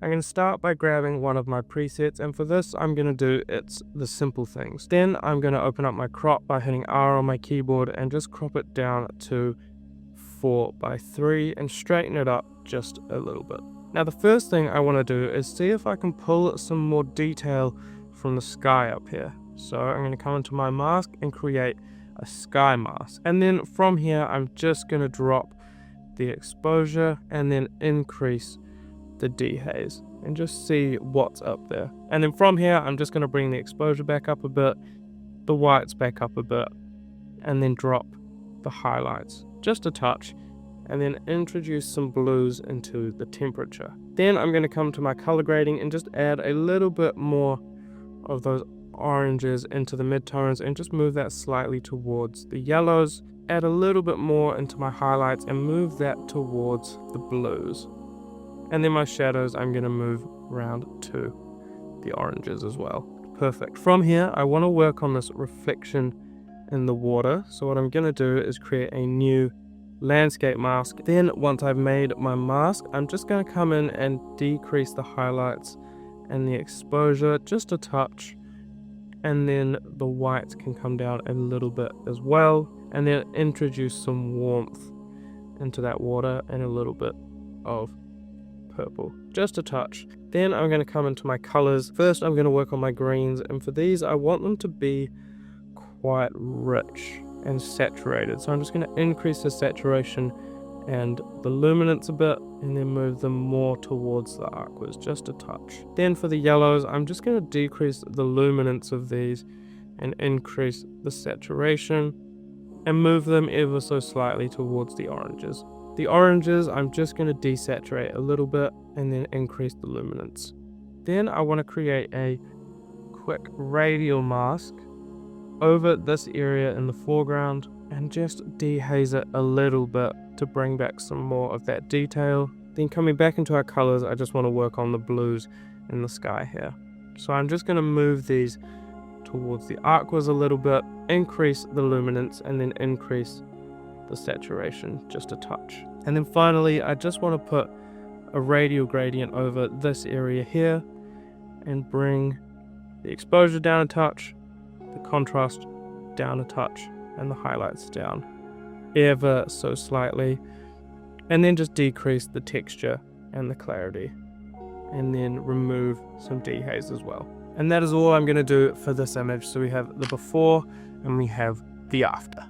I'm going to start by grabbing one of my presets, and for this I'm going to do the simple things. Then I'm going to open up my crop by hitting R on my keyboard and just crop it down to 4:3 and straighten it up just a little bit. Now the first thing I want to do is see if I can pull some more detail from the sky up here. So I'm going to come into my mask and create a sky mask, and then from here I'm just going to drop the exposure and then increase the dehaze and just see what's up there. And then from here I'm just going to bring the exposure back up a bit, the whites back up a bit, and then drop the highlights just a touch, and then introduce some blues into the temperature. Then I'm going to come to my color grading and just add a little bit more of those oranges into the midtones and just move that slightly towards the yellows. Add a little bit more into my highlights and move that towards the blues. And then my shadows I'm going to move around to the oranges as well. Perfect. From here I want to work on this reflection in the water. So what I'm going to do is create a new landscape mask. Then once I've made my mask, I'm just going to come in and decrease the highlights and the exposure just a touch, and then the whites can come down a little bit as well, and then introduce some warmth into that water and a little bit of purple, just a touch. Then I'm going to come into my colors. First I'm going to work on my greens, and for these I want them to be quite rich and saturated, so I'm just going to increase the saturation and the luminance a bit, and then move them more towards the aquas just a touch. Then for the yellows I'm just going to decrease the luminance of these and increase the saturation and move them ever so slightly towards the oranges. The oranges I'm just going to desaturate a little bit and then increase the luminance. Then I want to create a quick radial mask over this area in the foreground and just dehaze it a little bit to bring back some more of that detail. Then coming back into our colors, I just want to work on the blues in the sky here. So I'm just going to move these towards the aquas a little bit, increase the luminance, and then increase the saturation just a touch. And then finally I just want to put a radial gradient over this area here and bring the exposure down a touch, the contrast down a touch, and the highlights down ever so slightly, and then just decrease the texture and the clarity, and then remove some dehaze as well. And that is all I'm going to do for this image. So we have the before and we have the after.